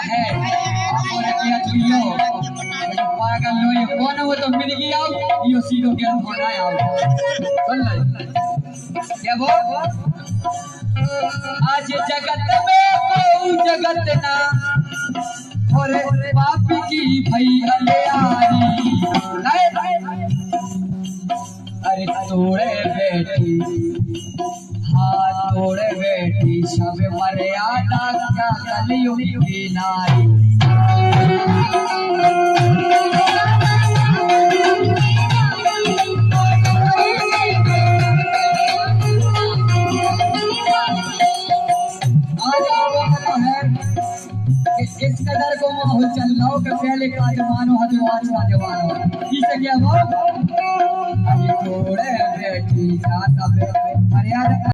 है और किया चुइयो पागल लो ये कौन है वो तो मिल गया यो सीधो के होना है सुन ले क्या वो आज जगत में कोई जगत ना और पापी की भई अलियारी अरे तोड़े बेटी हाथ तोड़े बेटी सब मर्यादा का कलयुग की नारी इस कदर को माहौल चल रहा हो कि पहले का जमानो है जो आज का जमानो है किसे क्या वो अभी थोड़े बेटी का सब मर्यादा